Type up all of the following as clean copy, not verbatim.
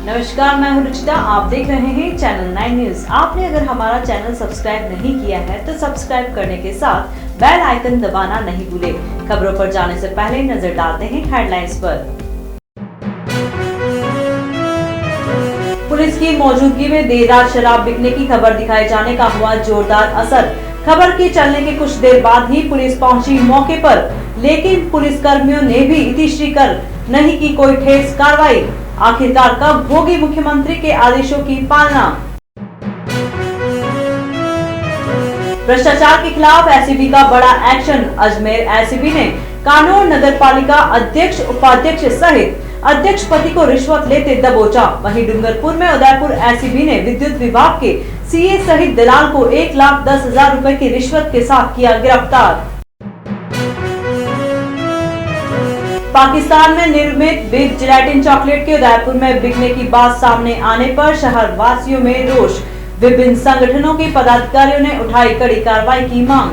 नमस्कार, मैं हूं रुचिता। आप देख रहे हैं चैनल 9 न्यूज। आपने अगर हमारा चैनल सब्सक्राइब नहीं किया है तो सब्सक्राइब करने के साथ बेल आइकन दबाना नहीं भूले। खबरों पर जाने से पहले नजर डालते हैं हेडलाइंस पर। पुलिस की मौजूदगी में देर रात शराब बिकने की खबर दिखाए जाने का हुआ जोरदार असर। खबर के चलने के कुछ देर बाद ही पुलिस पहुंची मौके पर, लेकिन पुलिस कर्मियों ने भी इतिश्री कर नहीं की कोई ठोस कार्रवाई। आखिरकार कब होगी मुख्यमंत्री के आदेशों की पालना? भ्रष्टाचार के खिलाफ एसीबी का बड़ा एक्शन। अजमेर एसीबी ने कानोर नगर पालिका अध्यक्ष, उपाध्यक्ष सहित अध्यक्ष पति को रिश्वत लेते दबोचा। वहीं डूंगरपुर में उदयपुर एसीबी ने विद्युत विभाग के सीए सहित दलाल को 1,10,000 रुपए की रिश्वत के साथ किया गिरफ्तार। पाकिस्तान में निर्मित बिग जिलेटिन चॉकलेट के उदयपुर में बिकने की बात सामने आने पर शहर वासियों में रोष। विभिन्न संगठनों के पदाधिकारियों ने उठाई कड़ी कार्रवाई की मांग।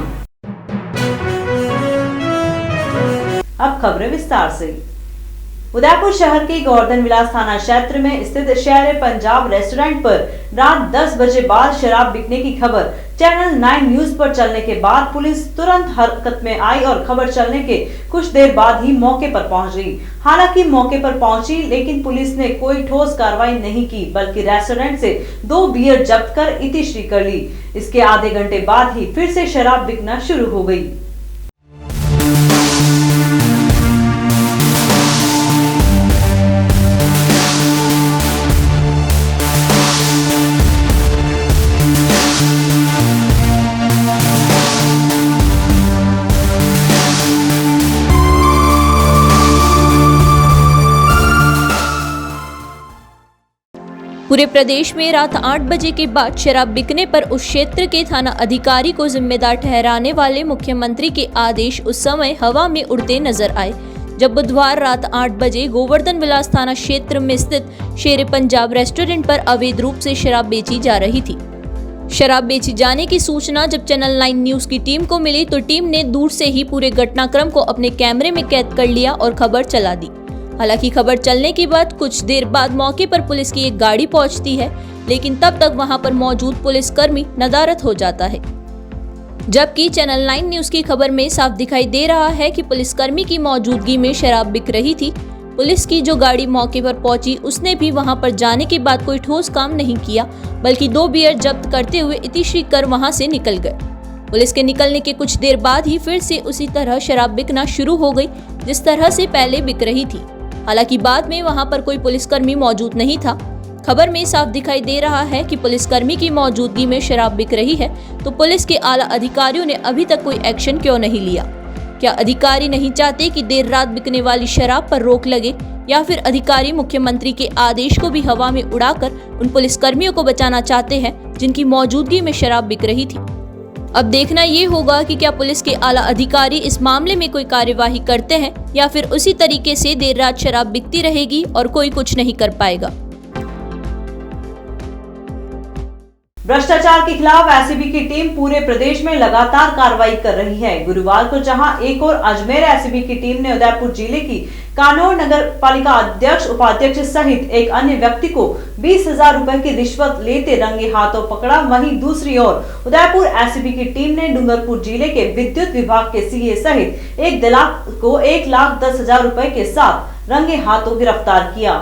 अब खबरें विस्तार से। उदयपुर शहर के गोवर्धन विलास थाना क्षेत्र में स्थित शेर पंजाब रेस्टोरेंट पर रात 10 बजे बाद शराब बिकने की खबर चैनल 9 न्यूज पर चलने के बाद पुलिस तुरंत हरकत में आई और खबर चलने के कुछ देर बाद ही मौके पर पहुंच गई। हालांकि मौके पर पहुंची, लेकिन पुलिस ने कोई ठोस कार्रवाई नहीं की, बल्कि रेस्टोरेंट से 2 बियर जब्त कर इतिश्री कर ली। इसके आधे घंटे बाद ही फिर से शराब बिकना शुरू हो गई। पूरे प्रदेश में रात 8 बजे के बाद शराब बिकने पर उस क्षेत्र के थाना अधिकारी को जिम्मेदार ठहराने वाले मुख्यमंत्री के आदेश उस समय हवा में उड़ते नजर आए, जब बुधवार रात 8 बजे गोवर्धन विलास थाना क्षेत्र में स्थित शेर पंजाब रेस्टोरेंट पर अवैध रूप से शराब बेची जा रही थी। शराब बेची जाने की सूचना जब चैनल 9 न्यूज की टीम को मिली तो टीम ने दूर से ही पूरे घटनाक्रम को अपने कैमरे में कैद कर लिया और खबर चला दी। हालांकि खबर चलने के बाद कुछ देर बाद मौके पर पुलिस की एक गाड़ी पहुंचती है, लेकिन तब तक वहां पर मौजूद पुलिसकर्मी नदारद हो जाता है। जबकि चैनल 9 न्यूज की खबर में साफ दिखाई दे रहा है कि पुलिसकर्मी की मौजूदगी में शराब बिक रही थी। पुलिस की जो गाड़ी मौके पर पहुंची उसने भी वहां पर जाने के बाद कोई ठोस काम नहीं किया, बल्कि 2 बियर जब्त करते हुए इतिश्री कर वहां से निकल गए। पुलिस के निकलने के कुछ देर बाद ही फिर से उसी तरह शराब बिकना शुरू हो गई जिस तरह से पहले बिक रही थी। हालांकि बाद में वहां पर कोई पुलिसकर्मी मौजूद नहीं था। खबर में साफ दिखाई दे रहा है कि पुलिसकर्मी की मौजूदगी में शराब बिक रही है, तो पुलिस के आला अधिकारियों ने अभी तक कोई एक्शन क्यों नहीं लिया? क्या अधिकारी नहीं चाहते कि देर रात बिकने वाली शराब पर रोक लगे, या फिर अधिकारी मुख्यमंत्री के आदेश को भी हवा में उड़ाकर उन पुलिसकर्मियों को बचाना चाहते हैं जिनकी मौजूदगी में शराब बिक रही थी? अब देखना ये होगा कि क्या पुलिस के आला अधिकारी इस मामले में कोई कार्यवाही करते हैं, या फिर उसी तरीके से देर रात शराब बिकती रहेगी और कोई कुछ नहीं कर पाएगा। भ्रष्टाचार के खिलाफ एसीबी की टीम पूरे प्रदेश में लगातार कार्रवाई कर रही है। गुरुवार को जहां एक और अजमेर एसीबी की टीम ने उदयपुर जिले की कानोर नगर पालिका अध्यक्ष, उपाध्यक्ष सहित एक अन्य व्यक्ति को 20,000 रुपए की रिश्वत लेते रंगे हाथों पकड़ा, वहीं दूसरी ओर उदयपुर एसीबी की टीम ने डूंगरपुर जिले के विद्युत विभाग के सीए सहित एक दलाल को 1,10,000 रुपए के साथ रंगे हाथों गिरफ्तार किया।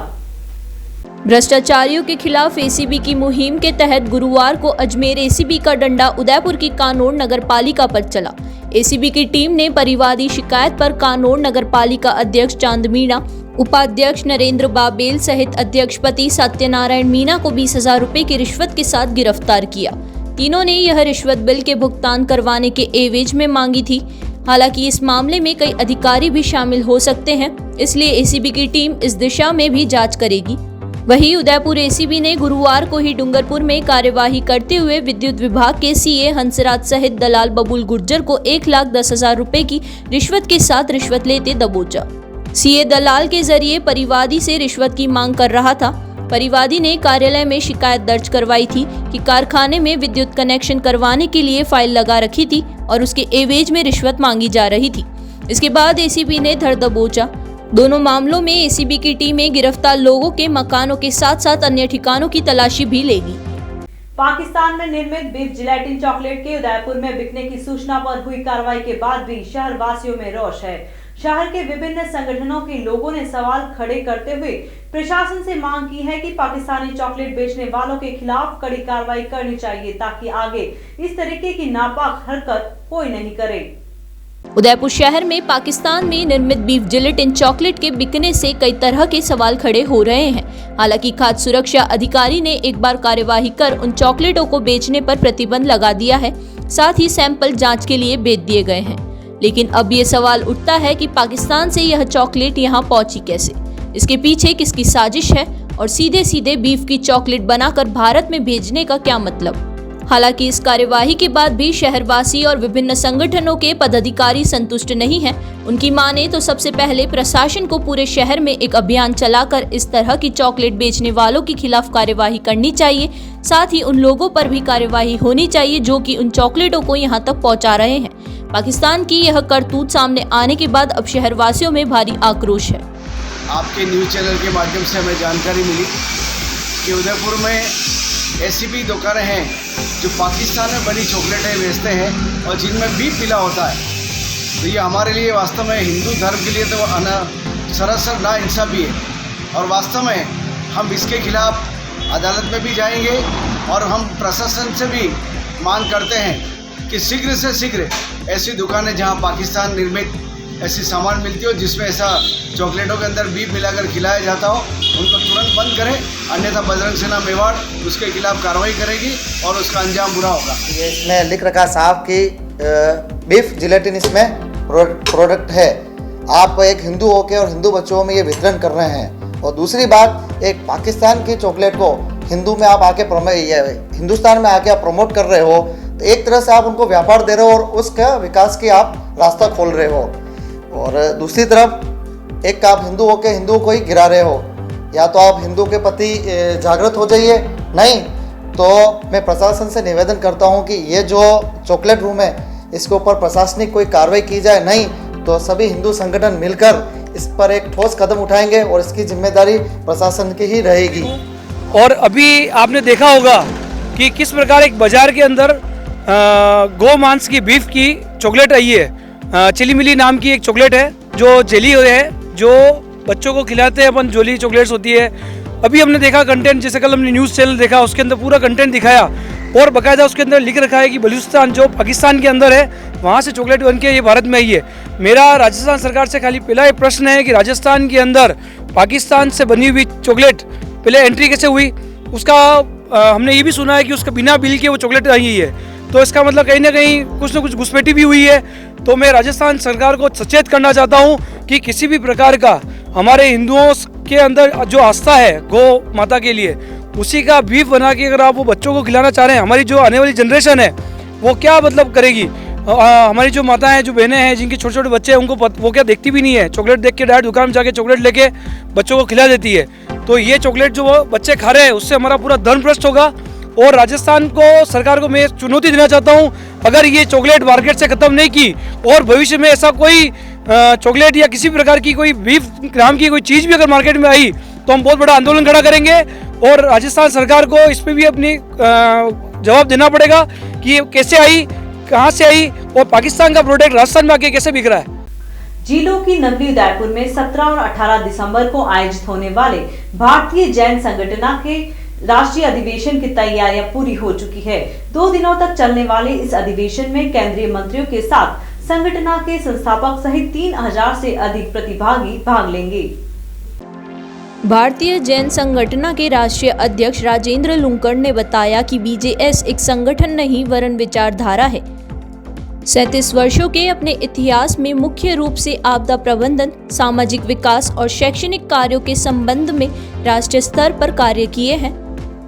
भ्रष्टाचारियों के खिलाफ एसीबी की मुहिम के तहत गुरुवार को अजमेर एसीबी का डंडा उदयपुर की कानोर नगर पालिका पर चला। एसीबी की टीम ने परिवादी शिकायत पर कानोर नगर पालिका अध्यक्ष चांद मीणा, उपाध्यक्ष नरेंद्र बाबेल सहित अध्यक्ष पति सत्यनारायण मीणा को 20,000 रुपए की रिश्वत के साथ गिरफ्तार किया। तीनों ने यह रिश्वत बिल के भुगतान करवाने के एवज में मांगी थी। हालांकि इस मामले में कई अधिकारी भी शामिल हो सकते हैं, इसलिए एसीबी की टीम इस दिशा में भी जांच करेगी। वहीं उदयपुर एसीबी ने गुरुवार को ही डूंगरपुर में कार्यवाही करते हुए विद्युत विभाग के सीए हंसराज सहित दलाल बबुल गुर्जर को 1,10,000 रुपए की रिश्वत के साथ रिश्वत लेते दबोचा। सीए दलाल के जरिए परिवादी से रिश्वत की मांग कर रहा था। परिवादी ने कार्यालय में शिकायत दर्ज करवाई थी कि कारखाने में विद्युत कनेक्शन करवाने के लिए फाइल लगा रखी थी और उसके एवज में रिश्वत मांगी जा रही थी। इसके बाद एसीबी ने धर दबोचा। दोनों मामलों में एसीबी की टीमें गिरफ्तार लोगों के मकानों के साथ साथ अन्य ठिकानों की तलाशी भी लेगी। पाकिस्तान में निर्मित बीफ जिलेटिन चॉकलेट के उदयपुर में बिकने की सूचना पर हुई कार्रवाई के बाद भी शहर वासियों में रोष है। शहर के विभिन्न संगठनों के लोगों ने सवाल खड़े करते हुए प्रशासन से मांग की है कि पाकिस्तानी चॉकलेट बेचने वालों के खिलाफ कड़ी कार्रवाई करनी चाहिए ताकि आगे इस तरीके की नापाक हरकत कोई नहीं करे। उदयपुर शहर में पाकिस्तान में निर्मित बीफ जिलेटिन चॉकलेट के बिकने से कई तरह के सवाल खड़े हो रहे हैं। हालांकि खाद्य सुरक्षा अधिकारी ने एक बार कार्यवाही कर उन चॉकलेटों को बेचने पर प्रतिबंध लगा दिया है, साथ ही सैंपल जांच के लिए भेज दिए गए हैं। लेकिन अब ये सवाल उठता है कि पाकिस्तान से यह चॉकलेट यहाँ पहुंची कैसे, इसके पीछे किसकी साजिश है और सीधे सीधे बीफ की चॉकलेट बनाकर भारत में भेजने का क्या मतलब। हालांकि इस कार्यवाही के बाद भी शहरवासी और विभिन्न संगठनों के पदाधिकारी संतुष्ट नहीं हैं। उनकी माने तो सबसे पहले प्रशासन को पूरे शहर में एक अभियान चलाकर इस तरह की चॉकलेट बेचने वालों के खिलाफ कार्यवाही करनी चाहिए। साथ ही उन लोगों पर भी कार्यवाही होनी चाहिए जो कि उन चॉकलेटों को यहां तक पहुंचा रहे हैं। पाकिस्तान की यह करतूत सामने आने के बाद अब शहरवासियों में भारी आक्रोश है। आपके न्यूज़ चैनल के माध्यम से हमें जानकारी मिली कि उदयपुर में ऐसी भी दुकानें हैं जो पाकिस्तान में बनी चॉकलेटें बेचते हैं और जिनमें बीफ मिला होता है। तो ये हमारे लिए वास्तव में हिंदू धर्म के लिए तो सरासर नाइंसाफ़ी है और वास्तव में हम इसके खिलाफ अदालत में भी जाएंगे और हम प्रशासन से भी मांग करते हैं कि शीघ्र से शीघ्र ऐसी दुकानें जहां पाकिस्तान निर्मित ऐसी सामान मिलती हो जिसमें ऐसा चॉकलेटों के अंदर बीफ मिलाकर खिलाया जाता हो, उनको तुरंत बंद करें, अन्यथा बजरंग सेना मेवाड़ उसके खिलाफ कार्रवाई करेगी और उसका अंजाम बुरा होगा। ये इसमें लिख रखा साहब कि बीफ जिलेटिन इसमें प्रोडक्ट है। आप एक हिंदू होकर और हिंदू बच्चों में ये वितरण कर रहे हैं और दूसरी बात एक पाकिस्तान की चॉकलेट को हिंदू में आप आके हिंदुस्तान में आके आप प्रमोट कर रहे हो, तो एक तरह से आप उनको व्यापार दे रहे हो और उसका विकास की आप रास्ता खोल रहे हो। और दूसरी तरफ एक आप हिंदू होकर हिंदू को ही गिरा रहे हो। या तो आप हिंदू के प्रति जागृत हो जाइए, नहीं तो मैं प्रशासन से निवेदन करता हूं कि ये जो चॉकलेट रूम है इसके ऊपर प्रशासनिक कोई कार्रवाई की जाए, नहीं तो सभी हिंदू संगठन मिलकर इस पर एक ठोस कदम उठाएंगे और इसकी जिम्मेदारी प्रशासन की ही रहेगी। और अभी आपने देखा होगा कि किस प्रकार एक बाजार के अंदर गौ मांस की बीफ की चॉकलेट आई है। चिली मिली नाम की एक चॉकलेट है जो जेली है, जो बच्चों को खिलाते हैं अपन, जोली चॉकलेट्स होती है। अभी हमने देखा कंटेंट, जैसे कल हमने न्यूज़ चैनल देखा, उसके अंदर पूरा कंटेंट दिखाया और बाकायदा उसके अंदर लिख रखा है कि बलूचिस्तान जो पाकिस्तान के अंदर है वहाँ से चॉकलेट बन के ये भारत में आई है। मेरा राजस्थान सरकार से खाली पहला एक प्रश्न है कि राजस्थान के अंदर पाकिस्तान से बनी हुई चॉकलेट पहले एंट्री कैसे हुई। उसका हमने ये भी सुना है कि उसका बिना बिल के वो चॉकलेट आई है, तो इसका मतलब कहीं ना कहीं कुछ ना कुछ घुसपैठी भी हुई है। तो मैं राजस्थान सरकार को सचेत करना चाहता हूँ कि किसी भी प्रकार का हमारे हिंदुओं के अंदर जो आस्था है गौ माता के लिए, उसी का बीफ बना के अगर आप वो बच्चों को खिलाना चाह रहे हैं, हमारी जो आने वाली जनरेशन है वो क्या मतलब करेगी। हमारी जो माताएं हैं, जो बहनें हैं, जिनके छोटे छोटे बच्चे हैं, उनको वो क्या देखती भी नहीं है, चॉकलेट देख के डायरेक्ट दुकान में जाके चॉकलेट लेके बच्चों को खिला देती है। तो ये चॉकलेट जो वो बच्चे खा रहे हैं उससे हमारा पूरा धर्म भ्रष्ट होगा। और राजस्थान को सरकार को मैं चुनौती देना चाहता हूं, अगर ये चॉकलेट मार्केट से खत्म नहीं की और भविष्य में ऐसा कोई चॉकलेट या किसी प्रकार की कोई बीफ नाम की कोई चीज़ भी अगर मार्केट में आई तो हम बहुत बड़ा आंदोलन खड़ा करेंगे। और राजस्थान सरकार को इस पर भी अपनी जवाब देना पड़ेगा कि ये कैसे आई, कहाँ से आई और पाकिस्तान का प्रोडक्ट राजस्थान में आके कैसे बिक रहा है। जिलों की नगरी उदयपुर में 17 और 18 दिसंबर को आयोजित होने वाले भारतीय जैन संगठन के राष्ट्रीय अधिवेशन की तैयारियां पूरी हो चुकी है। 2 दिनों तक चलने वाले इस अधिवेशन में केंद्रीय मंत्रियों के साथ संगठन के संस्थापक सहित 3000 से अधिक प्रतिभागी भाग लेंगे। भारतीय जैन संगठन के राष्ट्रीय अध्यक्ष राजेंद्र लुंकड़ ने बताया कि बीजेएस एक संगठन नहीं वरन विचारधारा है। 37 वर्षों के अपने इतिहास में मुख्य रूप से आपदा प्रबंधन, सामाजिक विकास और शैक्षणिक कार्यों के संबंध में राष्ट्रीय स्तर पर कार्य किए हैं।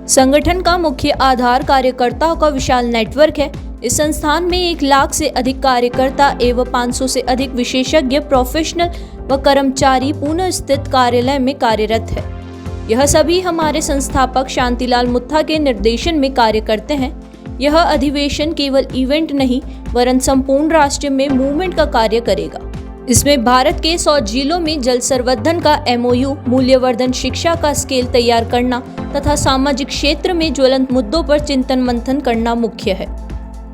संगठन का मुख्य आधार कार्यकर्ताओं का विशाल नेटवर्क है। इस संस्थान में 1 लाख से अधिक कार्यकर्ता एवं 500 से अधिक विशेषज्ञ, प्रोफेशनल व कर्मचारी पुनः स्थित कार्यालय में कार्यरत है। यह सभी हमारे संस्थापक शांतिलाल मुत्था के निर्देशन में कार्य करते हैं। यह अधिवेशन केवल इवेंट नहीं वरन संपूर्ण राष्ट्र में मूवमेंट का कार्य करेगा। इसमें भारत के 100 जिलों में जल संवर्धन का MOU, मूल्यवर्धन शिक्षा का स्केल तैयार करना तथा सामाजिक क्षेत्र में ज्वलंत मुद्दों पर चिंतन मंथन करना मुख्य है।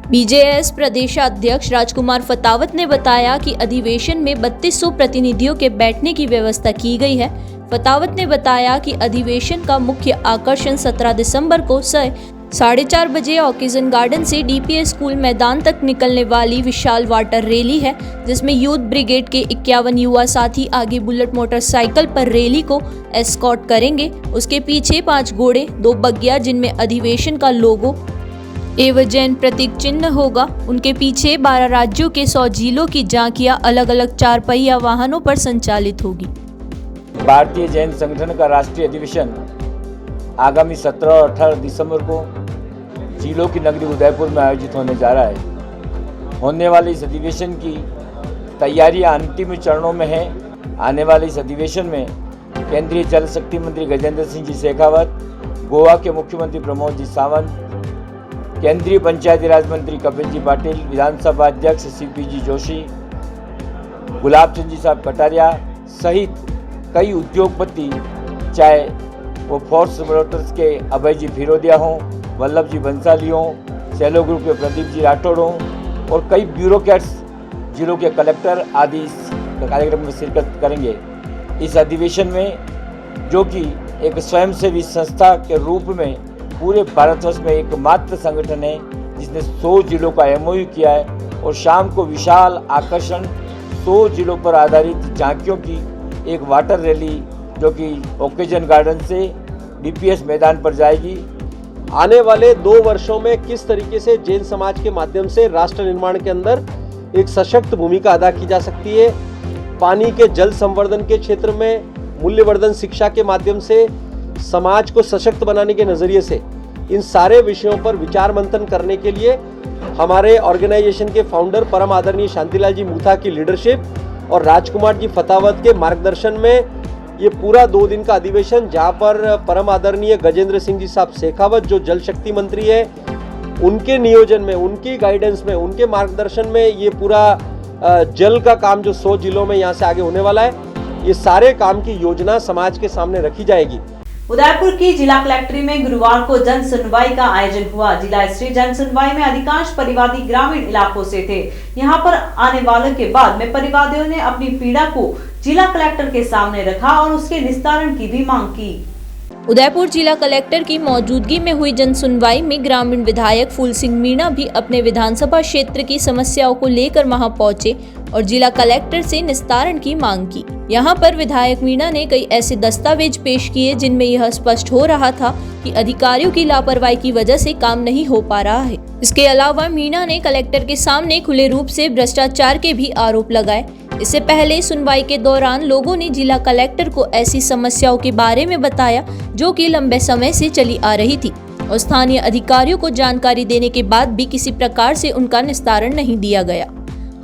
BJS प्रदेशाध्यक्ष राजकुमार फतावत ने बताया कि अधिवेशन में 3200 प्रतिनिधियों के बैठने की व्यवस्था की गई है। फतावत ने बताया कि अधिवेशन का मुख्य आकर्षण 17 दिसंबर को 4:30 बजे ऑकेजन गार्डन से DPS स्कूल मैदान तक निकलने वाली विशाल वाटर रैली है, जिसमें यूथ ब्रिगेड के 51 युवा साथी आगे बुलेट मोटरसाइकिल पर रैली को एस्कॉर्ट करेंगे। उसके पीछे 5 घोड़े, 2 बग्गिया जिनमें अधिवेशन का लोगो एवं जैन प्रतीक चिन्ह होगा। उनके पीछे 12 राज्यों के 100 जिलों की झांकियां अलग अलग 4 पहिया वाहनों पर संचालित होगी। भारतीय जैन संगठन का राष्ट्रीय अधिवेशन आगामी 17 और 18 दिसंबर को जिलों की नगरी उदयपुर में आयोजित होने जा रहा है। होने वाले इस अधिवेशन की तैयारियां अंतिम चरणों में है। आने वाले इस अधिवेशन में केंद्रीय जल शक्ति मंत्री गजेंद्र सिंह जी शेखावत, गोवा के मुख्यमंत्री प्रमोद जी सावंत, केंद्रीय पंचायती राज मंत्री कपिल जी पाटिल, विधानसभा अध्यक्ष CP जी जोशी, गुलाब चंद जी साहब कटारिया सहित कई उद्योगपति, चाहे वो फोर्स मोटर्स के अभय जी फिरोदिया हों, वल्लभ जी बंसाली हों, सेलो ग्रुप के प्रदीप जी राठौड़ हों और कई ब्यूरोक्रेट्स, जिलों के कलेक्टर आदि इस कार्यक्रम में शिरकत करेंगे। इस अधिवेशन में जो कि एक स्वयंसेवी संस्था के रूप में पूरे भारतवर्ष में एकमात्र संगठन है जिसने 100 जिलों का MOU किया है और शाम को विशाल आकर्षण 100 जिलों पर आधारित झांकियों की एक वाटर रैली जो कि ओकेजन गार्डन से DPS मैदान पर जाएगी। आने वाले 2 वर्षों में किस तरीके से जैन समाज के माध्यम से राष्ट्र निर्माण के अंदर एक सशक्त भूमिका अदा की जा सकती है, पानी के जल संवर्धन के क्षेत्र में मूल्यवर्धन शिक्षा के माध्यम से समाज को सशक्त बनाने के नज़रिए से इन सारे विषयों पर विचार मंथन करने के लिए हमारे ऑर्गेनाइजेशन के फाउंडर परम आदरणीय शांतिलाल जी मूथा की लीडरशिप और राजकुमार जी फतावत के मार्गदर्शन में ये पूरा 2 दिन का अधिवेशन, जहाँ पर परम आदरणीय गजेंद्र सिंह जी साहब शेखावत जो जल शक्ति मंत्री है, उनके नियोजन में, उनकी गाइडेंस में, उनके मार्गदर्शन में ये पूरा जल का काम जो 100 जिलों में यहाँ से आगे होने वाला है, ये सारे काम की योजना समाज के सामने रखी जाएगी। उदयपुर की जिला कलेक्ट्री में गुरुवार को जन सुनवाई का आयोजन हुआ। जिला स्तरीय जन सुनवाई में अधिकांश परिवादी ग्रामीण इलाकों से थे। यहां पर आने वालों के बाद में परिवादियों ने अपनी पीड़ा को जिला कलेक्टर के सामने रखा और उसके निस्तारण की भी मांग की। उदयपुर जिला कलेक्टर की मौजूदगी में हुई जन सुनवाई में ग्रामीण विधायक फूल सिंह मीणा भी अपने विधानसभा क्षेत्र की समस्याओं को लेकर वहां पहुंचे और जिला कलेक्टर से निस्तारण की मांग की। यहां पर विधायक मीणा ने कई ऐसे दस्तावेज पेश किए जिनमें यह स्पष्ट हो रहा था कि अधिकारियों की लापरवाही की वजह से काम नहीं हो पा रहा है। इसके अलावा मीणा ने कलेक्टर के सामने खुले रूप से भ्रष्टाचार के भी आरोप लगाए। इससे पहले सुनवाई के दौरान लोगों ने जिला कलेक्टर को ऐसी समस्याओं के बारे में बताया जो कि लंबे समय से चली आ रही थी और स्थानीय अधिकारियों को जानकारी देने के बाद भी किसी प्रकार से उनका निस्तारण नहीं दिया गया।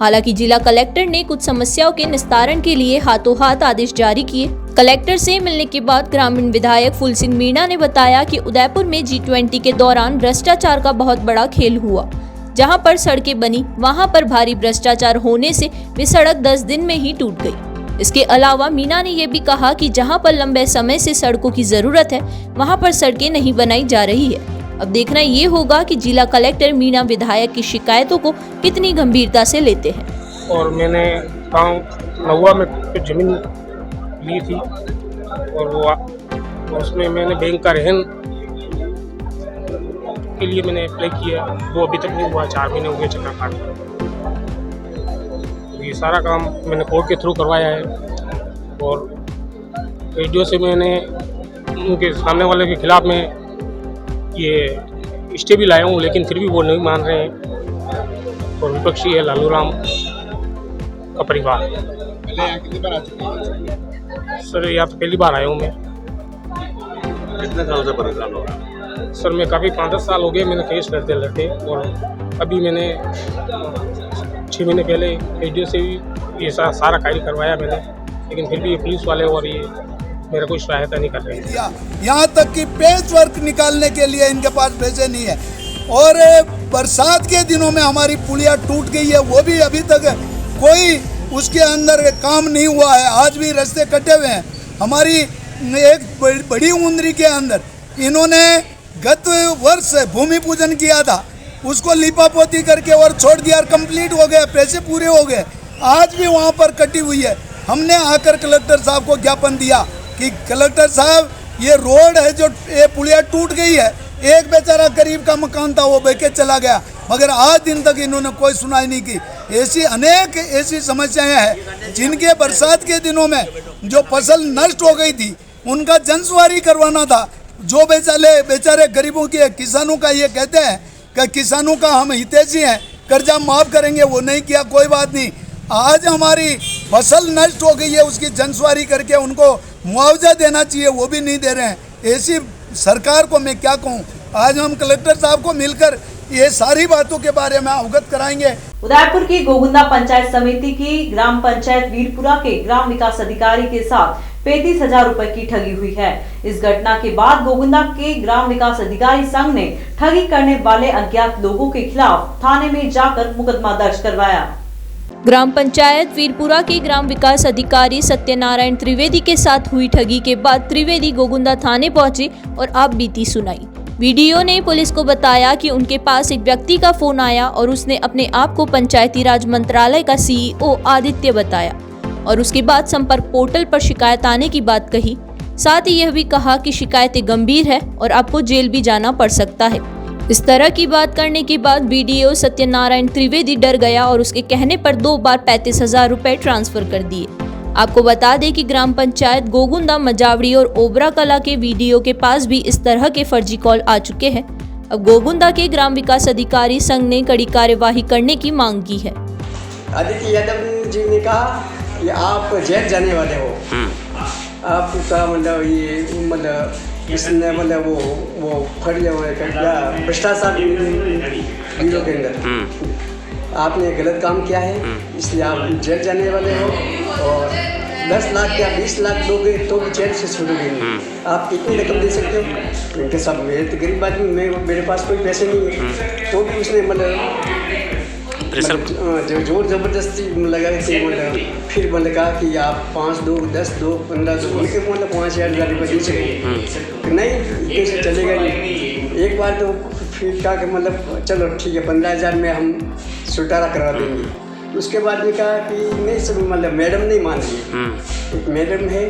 हालांकि जिला कलेक्टर ने कुछ समस्याओं के निस्तारण के लिए हाथों हाथ आदेश जारी किए। कलेक्टर से मिलने के बाद ग्रामीण विधायक फूल सिंह मीणा ने बताया कि उदयपुर में G20 के दौरान भ्रष्टाचार का बहुत बड़ा खेल हुआ। जहां पर सड़कें बनी वहां पर भारी भ्रष्टाचार होने से वे सड़क 10 दिन में ही टूट गई। इसके अलावा मीणा ने यह भी कहा कि जहां पर लंबे समय से सड़कों की जरूरत है वहां पर सड़कें नहीं बनाई जा रही है। अब देखना ये होगा कि जिला कलेक्टर मीणा विधायक की शिकायतों को कितनी गंभीरता से लेते हैं। और मैंने गाँव नौवा में कुछ जमीन ली थी और वो उसमें मैंने बैंक का रहन के लिए मैंने अप्लाई किया, वो अभी तक नहीं हुआ। 4 महीने हो गए चक्कर काट। ये सारा काम मैंने कोर्ट के थ्रू करवाया है और रेडियो से मैंने उनके सामने वाले के खिलाफ में ये स्टे भी लाया हूँ, लेकिन फिर भी वो नहीं मान रहे हैं और विपक्षी है लालू राम का परिवार। पहले यहाँ कितनी बार आ चुके हैं? सर यहाँ तो पहली बार आया हूँ मैं। कितने साल से परेशान हो रहा है? सर मैं काफ़ी 5-10 साल हो गए मैंने केस लड़ते और अभी मैंने 6 महीने पहले रेडियो से भी ये सारा कार्य करवाया मैंने, लेकिन फिर भी ये पुलिस वाले और ये मेरा कोई सहायता नहीं कर रहे हैं। यहाँ तक कि पेच वर्क निकालने के लिए इनके पास पैसे नहीं है और बरसात के दिनों में हमारी पुलिया टूट गई है, वो भी अभी तक कोई उसके अंदर काम नहीं हुआ है, आज भी रास्ते कटे हुए हैं। हमारी एक बड़ी उंदरी के अंदर इन्होंने गत वर्ष भूमि पूजन किया था, उसको लिपापोती करके और छोड़ दिया, कंप्लीट हो गया, पैसे पूरे हो गए, आज भी वहाँ पर कटी हुई है। हमने आकर कलेक्टर साहब को ज्ञापन दिया कि कलेक्टर साहब ये रोड है जो ये पुलिया टूट गई है, एक बेचारा गरीब का मकान था वो बेके चला गया, मगर आज दिन तक इन्होंने कोई सुनाई नहीं की। ऐसी अनेक ऐसी समस्याएं हैं जिनके बरसात के दिनों में जो फसल नष्ट हो गई थी उनका जनसुवारी करवाना था। जो बेचारे गरीबों के किसानों का ये कहते हैं कि किसानों का हम हितैषी हैं, कर्जा माफ़ करेंगे, वो नहीं किया, कोई बात नहीं। आज हमारी फसल नष्ट हो गई है, उसकी जनसुवारी करके उनको मुआवजा देना चाहिए, वो भी नहीं दे रहे हैं। ऐसी सरकार को मैं क्या कहूँ। आज हम कलेक्टर साहब को मिलकर ये सारी बातों के बारे में अवगत कराएंगे। उदयपुर की गोगुंदा पंचायत समिति की ग्राम पंचायत वीरपुरा के ग्राम विकास अधिकारी के साथ 35,000 रुपए की ठगी हुई है। इस घटना के बाद गोगुंदा के ग्राम विकास अधिकारी संघ ने ठगी करने वाले अज्ञात लोगों के खिलाफ थाने में जाकर मुकदमा दर्ज करवाया। ग्राम पंचायत वीरपुरा के ग्राम विकास अधिकारी सत्यनारायण त्रिवेदी के साथ हुई ठगी के बाद त्रिवेदी गोगुंदा थाने पहुंचे और आप बीती सुनाई। वीडियो ने पुलिस को बताया कि उनके पास एक व्यक्ति का फोन आया और उसने अपने आप को पंचायती राज मंत्रालय का सीईओ आदित्य बताया और उसके बाद संपर्क पोर्टल पर शिकायत आने की बात कही। साथ ही यह भी कहा कि शिकायतें गंभीर है और आपको जेल भी जाना पड़ सकता है। इस तरह की बात करने के बाद बीडीओ सत्यनारायण त्रिवेदी डर गया और उसके कहने पर 2 बार 35,000 रुपए ट्रांसफर कर दिए। आपको बता दें कि ग्राम पंचायत गोगुंदा, मजावड़ी और ओबरा कला के वीडियो के पास भी इस तरह के फर्जी कॉल आ चुके हैं। अब गोगुंदा के ग्राम विकास अधिकारी संघ ने कड़ी कार्यवाही करने की मांग की है। आदित्य यादव जी ने कहा कि आप जेल जाने वाले हो, आपका मतलब ये मतलब इसने मतलब वो फर्जी भ्रष्टाचार वीडियो के अंदर आपने गलत काम किया है, इसलिए आप जेल जाने वाले हो और 10 लाख या 20 लाख दोगे तो भी जेल से छूटोगे नहीं। आप कितनी रकम दे सकते हो? उनके साथ मेरे तो गरीब आदमी, मेरे पास कोई पैसे नहीं है, तो भी उसने जो जोर जबरदस्ती लगा के फिर कहा कि आप 5 दो, 10 दो, 15 दो, उनके 5,000 रुपये दे सकते नहीं, कैसे चलेगा नहीं। एक बार तो फिर कहा कि चलो ठीक है 15,000 में हम छुटकारा करवा देंगे। उसके बाद में कहा कि नहीं सब मैडम नहीं मान रही है। एक मैडम है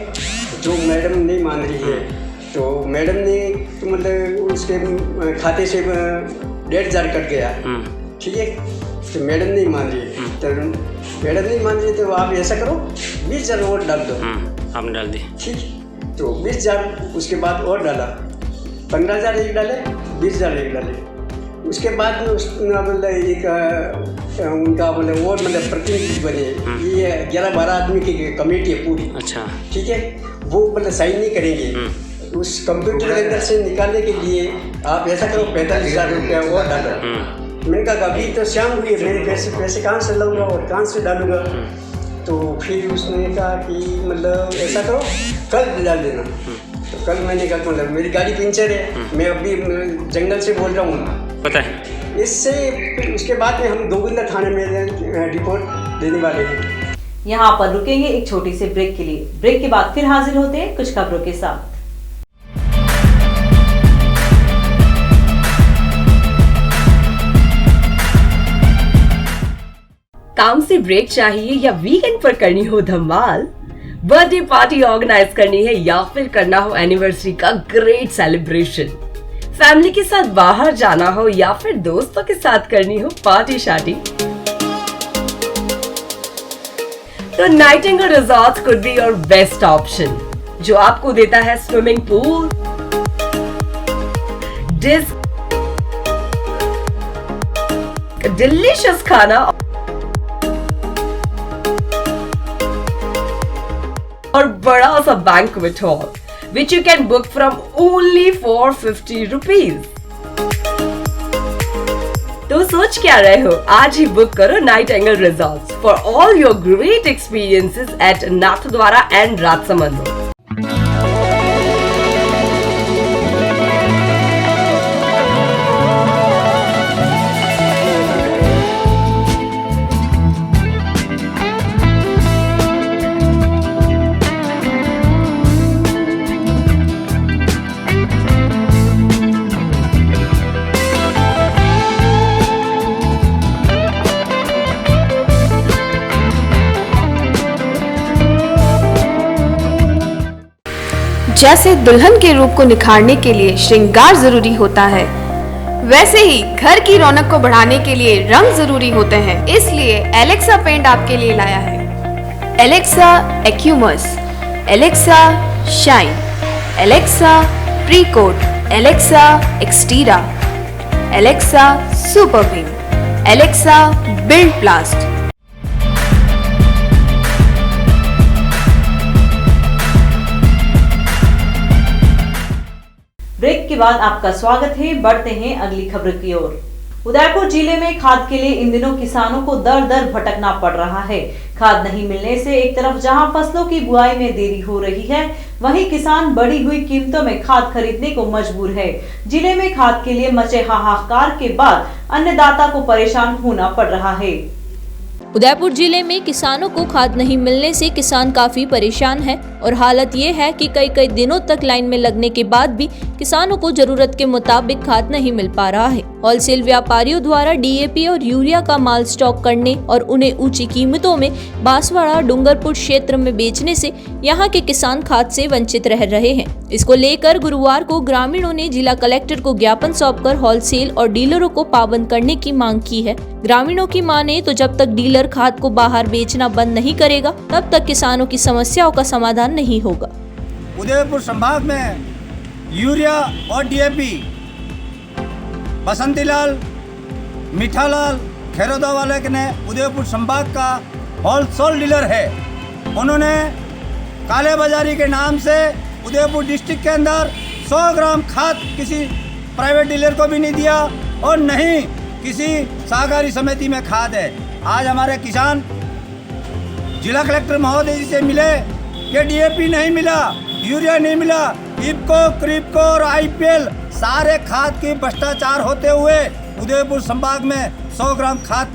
जो मैडम नहीं मान रही है, तो मैडम ने तो उसके खाते से 1,500 कट गया, ठीक है, तो मैडम नहीं मान रही है। तो मैडम नहीं मान रही तो आप ऐसा करो 20,000 और डाल दो। हमने डाल दी, ठीक, तो 20,000 उसके बाद और डाला, 15,000 एक डाले, 20,000 एक डाले। उसके बाद एक उनका और प्रतिनिधि बने, ये 11-12 आदमी की कमेटी है पूरी, अच्छा, ठीक है, वो साइन नहीं करेंगे। उस कंप्यूटर के अंदर से निकालने के लिए आप ऐसा करो 45,000 रुपया और डालो। मैंने कहा अभी तो शाम हुई है, मेरे पैसे कहाँ से लाऊंगा और कहाँ से डालूंगा? तो फिर उसने कहा कि ऐसा करो कल डाल देना। तो कल मैंने कहा मेरी गाड़ी पंचर है, मैं अभी जंगल से बोल रहा हूँ, पता है। इससे उसके बाद में हम गोगुंदा थाने में रिपोर्ट देने वाले हैं। यहाँ पर रुकेंगे एक छोटी सी ब्रेक के लिए। ब्रेक के बाद फिर हाजिर होते हैं कुछ खबरों के साथ। काम से ब्रेक चाहिए या वीकेंड पर करनी हो धमाल, बर्थडे पार्टी ऑर्गेनाइज करनी है या फिर करना हो एनिवर्सरी का ग्रेट सेलिब्रेशन, फैमिली के साथ बाहर जाना हो या फिर दोस्तों के साथ करनी हो पार्टी शार्टी, तो Nightingale resort could be your best option, जो आपको देता है स्विमिंग पूल, डिलीशियस खाना और बड़ा सा banquet hall, which you can book from only for 50 rupees. तो सोच क्या रहे हो, आज ही बुक करो Nightingale resorts for all your great experiences at Nathdwara and Rajsamand. जैसे दुल्हन के रूप को निखारने के लिए श्रृंगार जरूरी होता है, वैसे ही घर की रौनक को बढ़ाने के लिए रंग जरूरी होते हैं। इसलिए एलेक्सा पेंट आपके लिए लाया है। एलेक्सा एक्यूमस, एलेक्सा शाइन, एलेक्सा प्रीकोट, एलेक्सा एक्सटीरा, Alexa super beam, Alexa build blast. Break के बाद आपका स्वागत है। बढ़ते हैं अगली खबर की ओर। उदयपुर जिले में खाद के लिए इन दिनों किसानों को दर दर भटकना पड़ रहा है। खाद नहीं मिलने से एक तरफ जहां फसलों की बुआई में देरी हो रही है, वहीं किसान बढ़ी हुई कीमतों में खाद खरीदने को मजबूर है। जिले में खाद के लिए मचे हाहाकार के बाद अन्नदाता को परेशान होना पड़ रहा है। उदयपुर जिले में किसानों को खाद नहीं मिलने से किसान काफी परेशान है और हालत ये है कि कई दिनों तक लाइन में लगने के बाद भी किसानों को जरूरत के मुताबिक खाद नहीं मिल पा रहा है। होलसेल व्यापारियों द्वारा डीएपी और यूरिया का माल स्टॉक करने और उन्हें ऊंची कीमतों में बांसवाड़ा डूंगरपुर क्षेत्र में बेचने से यहां के किसान खाद से वंचित रह रहे हैं। इसको लेकर गुरुवार को ग्रामीणों ने जिला कलेक्टर को ज्ञापन सौंपकर होलसेल और डीलरों को पाबंद करने की मांग की है। ग्रामीणों की माने तो जब तक डीलर खाद को बाहर बेचना बंद नहीं करेगा, तब तक किसानों की समस्याओं का समाधान नहीं होगा। उदयपुर संभाग में यूरिया और डीएपी बसंतीलाल मीठालाल खेरोदा वाले ने उदयपुर संभाग का होलसेल डीलर है। उन्होंने काले बाजारी के नाम से उदयपुर डिस्ट्रिक्ट के अंदर 100 ग्राम खाद किसी प्राइवेट डीलर को भी नहीं दिया और नहीं किसी सहकारी समिति में खाद है। आज हमारे किसान जिला कलेक्टर महोदय जी से मिले कि डीएपी नहीं मिला, यूरिया नहीं मिला, इफको, क्रिप्को और आईपीएल सारे खाद की भ्रष्टाचार होते हुए उदयपुर संभाग में 100 ग्राम खाद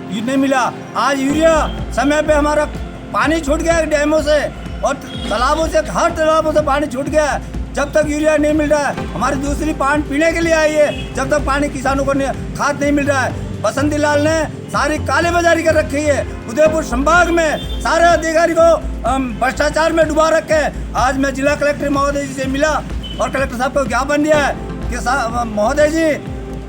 नहीं मिला। आज यूरिया समय पे हमारा पानी छूट गया डैमों से और तालाबों से, हर तालाबों से पानी छूट गया। जब तक यूरिया नहीं मिल रहा है, हमारी दूसरी पानी पीने के लिए आई है, जब तक पानी किसानों को खाद नहीं मिल रहा है। बसंती लाल ने सारी काले बाजारी कर रखी है। उदयपुर संभाग में सारे अधिकारी को भ्रष्टाचार में डुबा रखे हैं। आज मैं जिला कलेक्टर महोदय जी से मिला और कलेक्टर साहब को ज्ञापन दिया है कि महोदय जी,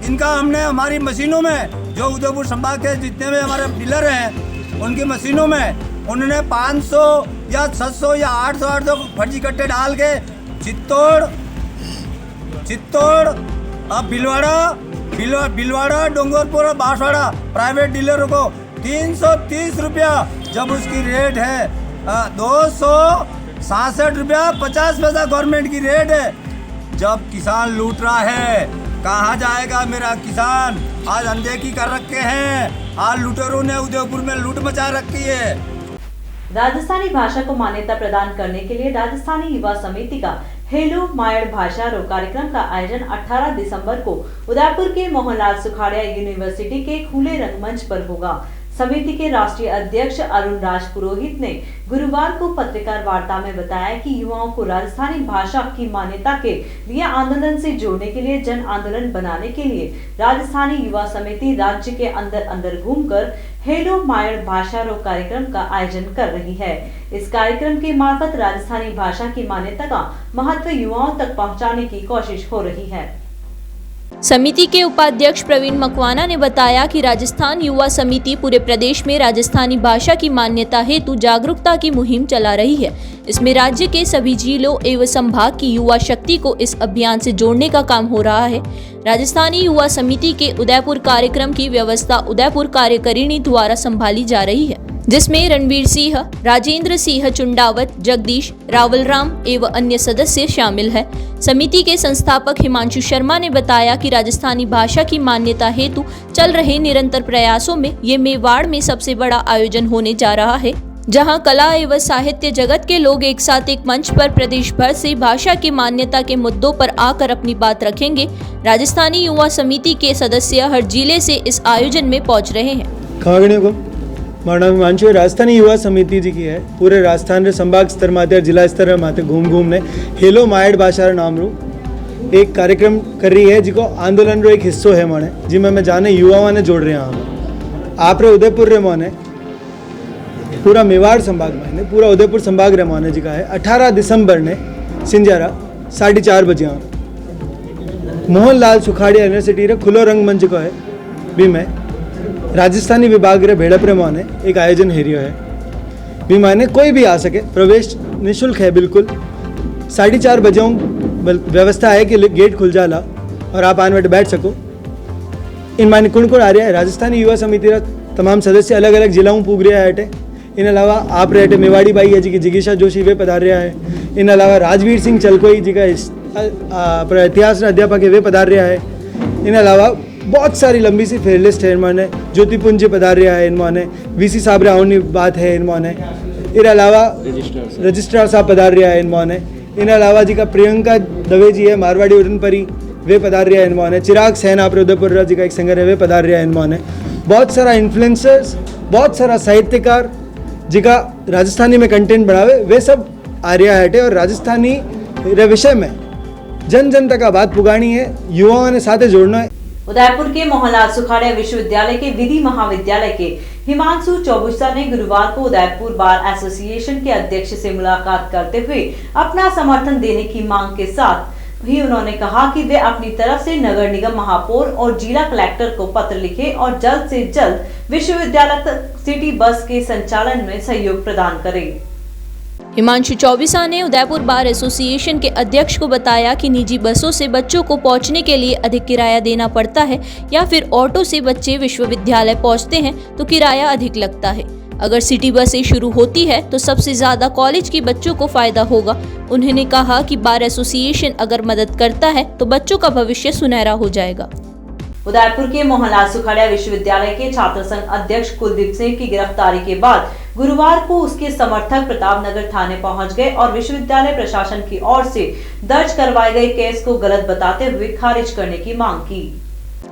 इनका हमने हमारी मशीनों में जो उदयपुर संभाग के जितने भी हमारे डीलर हैं उनकी मशीनों में उन्होंने 500 या 600 या 800 फर्जी कट्टे डाल के चित्तौड़ बिलवाड़ा डोंगरपुर और बांसवाड़ा प्राइवेट डीलरों को 330 रुपया, जब उसकी रेट है 266 रुपया 50 पैसा गवर्नमेंट की रेट है। जब किसान लूट रहा है, कहाँ जाएगा मेरा किसान? आज अनदेखी कर रखे हैं। आज लुटेरों ने उदयपुर में लूट मचा रखी है। राजस्थानी भाषा को मान्यता प्रदान करने के लिए राजस्थानी युवा समिति का हेलो मायड़ भाषा रो कार्यक्रम का आयोजन 18 दिसंबर को उदयपुर के मोहनलाल सुखाड़िया यूनिवर्सिटी के खुले रंगमंच पर होगा। समिति के राष्ट्रीय अध्यक्ष अरुण राज पुरोहित ने गुरुवार को पत्रकार वार्ता में बताया कि युवाओं को राजस्थानी भाषा की मान्यता के लिए आंदोलन से जोड़ने के लिए जन आंदोलन बनाने के लिए राजस्थानी युवा समिति राज्य के अंदर घूमकर हेलो मायड़ भाषा रो कार्यक्रम का आयोजन कर रही है। इस कार्यक्रम के मार्फत राजस्थानी भाषा की मान्यता का महत्व युवाओं तक पहुंचाने की कोशिश हो रही है। समिति के उपाध्यक्ष प्रवीण मकवाना ने बताया कि राजस्थान युवा समिति पूरे प्रदेश में राजस्थानी भाषा की मान्यता हेतु जागरूकता की मुहिम चला रही है। इसमें राज्य के सभी जिलों एवं संभाग की युवा शक्ति को इस अभियान से जोड़ने का काम हो रहा है। राजस्थानी युवा समिति के उदयपुर कार्यक्रम की व्यवस्था उदयपुर कार्यकारिणी द्वारा संभाली जा रही है, जिसमें रणवीर सिंह, राजेंद्र सिंह चुंडावत, जगदीश, रावल राम एवं अन्य सदस्य शामिल है। समिति के संस्थापक हिमांशु शर्मा ने बताया कि राजस्थानी भाषा की मान्यता हेतु चल रहे निरंतर प्रयासों में ये मेवाड़ में सबसे बड़ा आयोजन होने जा रहा है, जहां कला एवं साहित्य जगत के लोग एक साथ एक मंच पर प्रदेश भर से भाषा की मान्यता के मुद्दों पर आकर अपनी बात रखेंगे। राजस्थानी युवा समिति के सदस्य हर जिले से इस आयोजन में पहुंच रहे हैं। मारा नाम हिमांशु राजस्थानी युवा समिति जी की है। पूरे राजस्थान रे संभाग स्तर माते जिला स्तर माते घूम ने हेलो मायड़ भाषा नाम रू एक कार्यक्रम कर रही है, जिको आंदोलन रो एक हिस्सो है माने, जिसमें मैं जाने युवाओं ने जोड़ रहे हैं। आप रे उदयपुर रे माने पूरा मेवाड़ संभाग में पूरा उदयपुर संभाग रे माने जी का है 18 दिसंबर ने सिंजारा 4:30 बजे मोहनलाल सुखाड़िया यूनिवर्सिटी रे खुलो रंगमंच को है भी मैं राजस्थानी विभाग रे भेड़प्रे माने एक आयोजन हेरियो है भी माने कोई भी आ सके, प्रवेश निःशुल्क है बिल्कुल। 4:30 बजे व्यवस्था है कि गेट खुल जाला और आप आने बैठ सको। इन माने कुण आ रहा है राजस्थानी युवा समिति रा तमाम सदस्य अलग अलग जिलाओं पूग रहा है। इन अलावा आप रहे मेवाड़ी बाई है जी की जिगीशा जोशी वे पधार रहा है। इन अलावा राजवीर सिंह चलकोई जी का इतिहास अध्यापक है वे पधार रहा है। इन अलावा बहुत सारी लंबी सी फेयर लिस्ट है। इनमाने ज्योतिपुंज पधार रहा है। इनमाने वीसी साहब रावनी बात है। इनमाने इन अलावा रजिस्ट्रार साहब पधार रहा है। इनमाने इन अलावा जी का प्रियंका दवे जी है मारवाड़ी उड़नपरी वे पधार रहा है। इनमाने चिराग सैन आप उदयपुर जी का एक सिंगर है वे पधार रहा है। इनमाने बहुत सारा इन्फ्लुएंसर्स, बहुत सारा साहित्यकार जिका राजस्थानी में कंटेंट बढ़ावे वे सब आ रहा है। और राजस्थानी रे विषय में जन जन तक बात पुगानी है, युवाओं ने साथ जोड़ना है। उदयपुर के मोहनलाल सुखाड़िया विश्वविद्यालय के विधि महाविद्यालय के हिमांशु चौबुस्ता ने गुरुवार को उदयपुर बार एसोसिएशन के अध्यक्ष से मुलाकात करते हुए अपना समर्थन देने की मांग के साथ भी उन्होंने कहा कि वे अपनी तरफ से नगर निगम महापौर और जिला कलेक्टर को पत्र लिखे और जल्द से जल्द विश्वविद्यालय तक सिटी बस के संचालन में सहयोग प्रदान करें। हिमांशु चौबुस्ता ने उदयपुर बार एसोसिएशन के अध्यक्ष को बताया कि निजी बसों से बच्चों को पहुंचने के लिए अधिक किराया देना पड़ता है या फिर ऑटो से बच्चे विश्वविद्यालय पहुंचते हैं तो किराया अधिक लगता है। अगर सिटी बसें शुरू होती है तो सबसे ज्यादा कॉलेज के बच्चों को फायदा होगा। उन्होंने कहा कि बार एसोसिएशन अगर मदद करता है तो बच्चों का भविष्य सुनहरा हो जाएगा। उदयपुर के मोहनलाल सुखाड़िया विश्वविद्यालय के छात्र संघ अध्यक्ष कुलदीप सिंह की गिरफ्तारी के बाद गुरुवार को उसके समर्थक प्रतापनगर थाने पहुंच गए और विश्वविद्यालय प्रशासन की ओर से दर्ज करवाए गए केस को गलत बताते हुए खारिज करने की मांग की।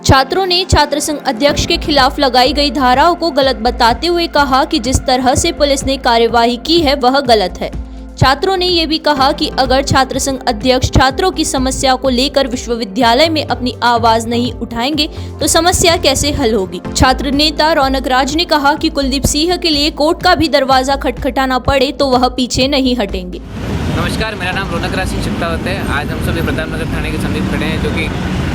छात्रों ने छात्र संघ अध्यक्ष के खिलाफ लगाई गई धाराओं को गलत बताते हुए कहा कि जिस तरह से पुलिस ने कार्यवाही की है वह गलत है। छात्रों ने यह भी कहा कि अगर छात्र संघ अध्यक्ष छात्रों की समस्या को लेकर विश्वविद्यालय में अपनी आवाज नहीं उठाएंगे तो समस्या कैसे हल होगी। छात्र नेता रौनक राज ने कहा कि कुलदीप सिंह के लिए कोर्ट का भी दरवाजा खटखटाना पड़े तो वह पीछे नहीं हटेंगे। नमस्कार, मेरा नाम रौनक राज सिंह शेखावत है। आज हम सभी प्रतापनगर थाने के समीप खड़े हैं, जो कि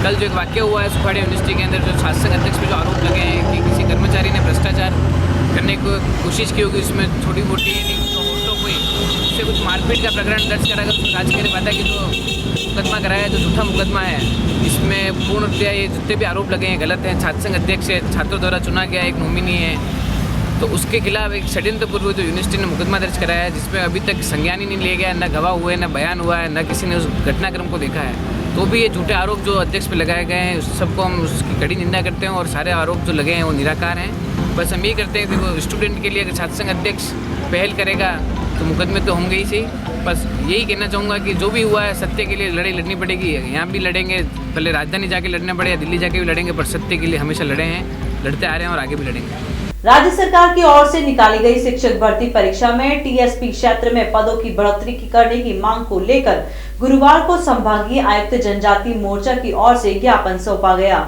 कल जो एक वाक्य हुआ है सुखाड़िया यूनिवर्सिटी के अंदर, जो छात्र संघ अध्यक्ष पे जो आरोप लगे हैं कि किसी कर्मचारी ने भ्रष्टाचार करने की कोशिश की होगी, इसमें छोटी मोटी तो कोई उससे कुछ मारपीट का प्रकरण दर्ज करा कर उसमें राज्य ने बताया कि जो मुकदमा कराया जो झूठा मुकदमा है, इसमें पूर्णतया ये जितने भी आरोप लगे हैं गलत हैं। छात्र संघ अध्यक्ष है, छात्रों द्वारा चुना गया एक नॉमिनी है, तो उसके खिलाफ एक षड्यंत्रपूर्व जो यूनिवर्सिटी ने मुकदमा दर्ज कराया है, जिसमें अभी तक संज्ञान ही नहीं लिया गया, न गवाह हुए, न बयान हुआ है, न किसी ने उस घटनाक्रम को देखा है। तो भी ये झूठे आरोप जो अध्यक्ष पे लगाए गए हैं उस सबको हम उसकी कड़ी निंदा करते हैं और सारे आरोप जो लगे हैं वो निराकार हैं। बस हम ये करते हैं कि वो स्टूडेंट के लिए अगर छात्र संघ अध्यक्ष पहल करेगा तो मुकदमे तो होंगे ही सही। बस यही कहना चाहूँगा कि जो भी हुआ है सत्य के लिए लड़ाई लड़नी पड़ेगी। यहाँ भी लड़ेंगे, पहले राजधानी जाके लड़ना पड़े या दिल्ली जाके भी लड़ेंगे, पर सत्य के लिए हमेशा लड़े हैं, लड़ते आ रहे हैं और आगे भी लड़ेंगे। राज्य सरकार की ओर से निकाली गई शिक्षक भर्ती परीक्षा में टीएसपी क्षेत्र में पदों की बढ़ोतरी करने की मांग को लेकर गुरुवार को संभागीय आयुक्त जनजाति मोर्चा की ओर से ज्ञापन सौंपा गया।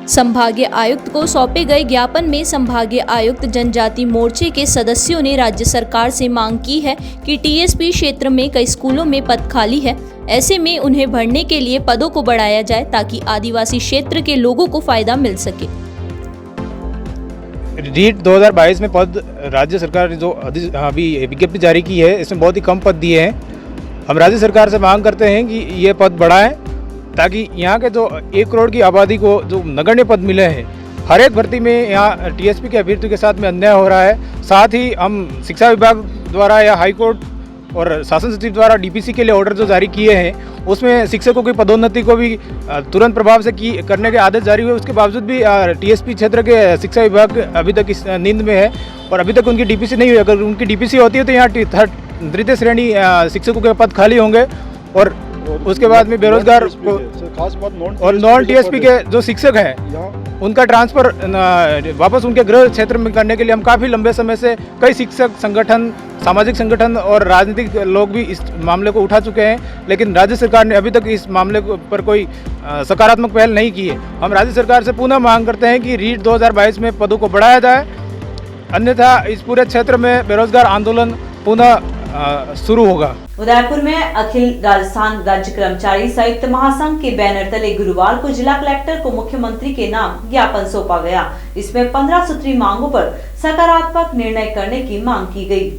संभागीय आयुक्त को सौंपे गए ज्ञापन में संभागीय आयुक्त जनजाति मोर्चे के सदस्यों ने राज्य सरकार से मांग की है कि टीएसपी क्षेत्र में कई स्कूलों में पद खाली है, ऐसे में उन्हें भरने के लिए पदों को बढ़ाया जाए ताकि आदिवासी क्षेत्र के लोगों को फायदा मिल सके। रीट 2022 में पद राज्य सरकार ने जो अभी विज्ञप्ति जारी की है, इसमें बहुत ही कम पद दिए हैं। हम राज्य सरकार से मांग करते हैं कि ये पद बढ़ाएं ताकि यहाँ के जो 1 करोड़ की आबादी को जो नगण्य पद मिले हैं, हर एक भर्ती में यहाँ टीएसपी के अभ्यर्थियों के साथ में अन्याय हो रहा है। साथ ही हम शिक्षा विभाग द्वारा या हाईकोर्ट और शासन सचिव द्वारा डीपीसी के लिए ऑर्डर जो जारी किए हैं उसमें शिक्षकों की पदोन्नति को भी तुरंत प्रभाव से करने के आदेश जारी हुए। उसके बावजूद भी टीएसपी क्षेत्र के शिक्षा विभाग अभी तक इस नींद में है और अभी तक उनकी डीपीसी नहीं हुई। अगर उनकी डीपीसी होती है तो यहाँ तृतीय श्रेणी शिक्षकों के पद खाली होंगे और उसके बाद में बेरोजगार और नॉन टीएसपी के जो शिक्षक हैं उनका ट्रांसफर वापस उनके गृह क्षेत्र में करने के लिए हम काफ़ी लंबे समय से कई शिक्षक संगठन, सामाजिक संगठन और राजनीतिक लोग भी इस मामले को उठा चुके हैं, लेकिन राज्य सरकार ने अभी तक इस मामले पर कोई सकारात्मक पहल नहीं की है। हम राज्य सरकार से पुनः मांग करते हैं कि रीट 2022 में पदों को बढ़ाया जाए, अन्यथा इस पूरे क्षेत्र में बेरोजगार आंदोलन पुनः शुरू होगा। उदयपुर में अखिल राजस्थान राज्य कर्मचारी संयुक्त महासंघ के बैनर तले गुरुवार को जिला कलेक्टर को मुख्यमंत्री के नाम ज्ञापन सौंपा गया। इसमें 15 सूत्री मांगों पर सकारात्मक निर्णय करने की मांग की गई।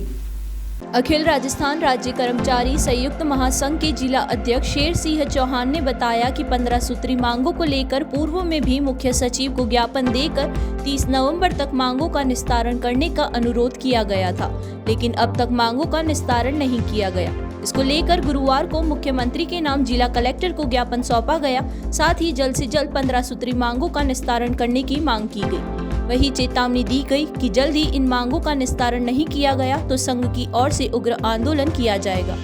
अखिल राजस्थान राज्य कर्मचारी संयुक्त महासंघ के जिला अध्यक्ष शेर सिंह चौहान ने बताया कि 15 सूत्री मांगों को लेकर पूर्व में भी मुख्य सचिव को ज्ञापन देकर 30 नवंबर तक मांगों का निस्तारण करने का अनुरोध किया गया था, लेकिन अब तक मांगों का निस्तारण नहीं किया गया। इसको लेकर गुरुवार को मुख्यमंत्री के नाम जिला कलेक्टर को ज्ञापन सौंपा गया। साथ ही जल्द से जल्द 15 सूत्री मांगों का निस्तारण करने की मांग की गई। वही चेतावनी दी गई कि जल्द ही इन मांगों का निस्तारण नहीं किया गया तो संघ की ओर से उग्र आंदोलन किया जाएगा।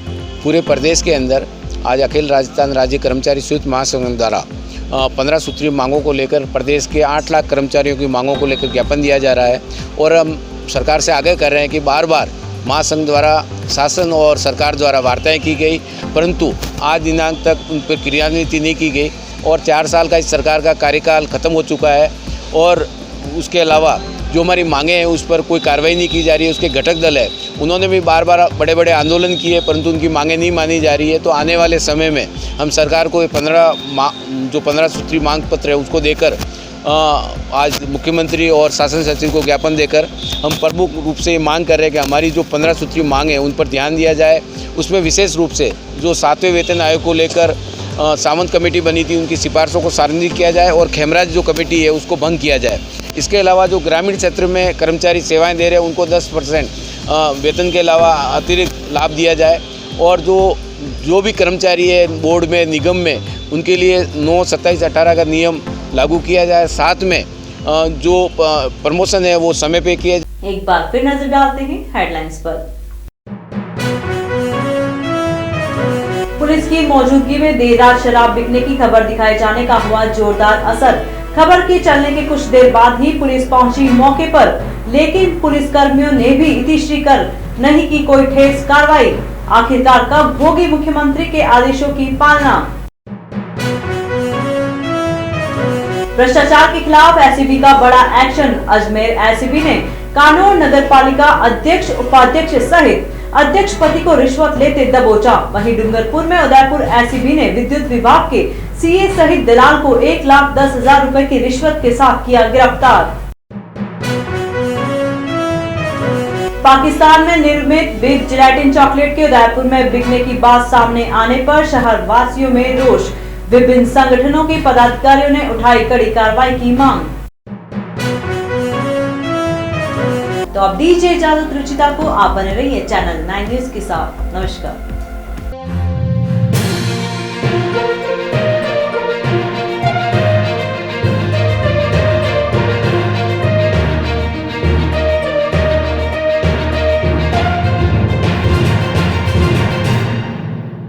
पूरे प्रदेश के अंदर आज अखिल राजस्थान राज्य कर्मचारी संयुक्त महासंघ द्वारा 15 सूत्री मांगों को लेकर प्रदेश के 8 लाख कर्मचारियों की मांगों को लेकर ज्ञापन दिया जा रहा है और हम सरकार से आग्रह कर रहे हैं कि बार बार महासंघ द्वारा शासन और सरकार द्वारा वार्ताएं की गई, परंतु आज दिनांक तक उन पर क्रियान्वित नहीं की गई और 4 साल का इस सरकार का कार्यकाल खत्म हो चुका है और उसके अलावा जो हमारी मांगे हैं उस पर कोई कार्रवाई नहीं की जा रही है। उसके घटक दल है, उन्होंने भी बार बार बड़े बड़े आंदोलन किए परंतु उनकी मांगे नहीं मानी जा रही है। तो आने वाले समय में हम सरकार को 15 सूत्री मांग पत्र है उसको देकर आज मुख्यमंत्री और शासन सचिव को ज्ञापन देकर हम प्रमुख रूप से ये मांग कर रहे हैं कि हमारी जो 15 सूत्री मांग है उन पर ध्यान दिया जाए। उसमें विशेष रूप से जो 7वें वेतन आयोग को लेकर सावंत कमेटी बनी थी उनकी सिफारिशों को सार्वजनिक किया जाए और खेमराज जो कमेटी है उसको भंग किया जाए। इसके अलावा जो ग्रामीण क्षेत्र में कर्मचारी सेवाएं दे रहे हैं उनको 10% वेतन के अलावा अतिरिक्त लाभ दिया जाए और जो भी कर्मचारी है बोर्ड में निगम में उनके लिए 9, 27, 18 का नियम लागू किया जाए। साथ में जो प्रमोशन है वो समय पे किया जाए। एक बार फिर नजर डालते हैं हेडलाइंस पर। पुलिस की मौजूदगी में देर रात शराब बिकने की खबर दिखाए जाने का हुआ जोरदार असर। खबर के चलने के कुछ देर बाद ही पुलिस पहुंची मौके पर, लेकिन पुलिस कर्मियों ने भी इतिश्री कर नहीं की कोई ठोस कार्रवाई। आखिरकार कब होगी मुख्यमंत्री के आदेशों की पालना? भ्रष्टाचार के खिलाफ एसीबी का बड़ा एक्शन। अजमेर एसीबी ने कानून नगरपालिका अध्यक्ष, उपाध्यक्ष सहित अध्यक्ष पति को रिश्वत लेते दबोचा। वहीं डूंगरपुर में उदयपुर एसीबी ने विद्युत विभाग के सीए सहित दलाल को 1,10,000 रुपए की रिश्वत के साथ किया गिरफ्तार। पाकिस्तान में निर्मित बिग जिलेटिन चॉकलेट के उदयपुर में बिकने की बात सामने आने पर शहर वासियों में रोष। विभिन्न संगठनों के पदाधिकारियों ने उठाई कड़ी कार्रवाई की मांग। तो अब दीजिए इजाजत रुचिता को। आप बने रहिए चैनल 9 न्यूज के साथ। नमस्कार।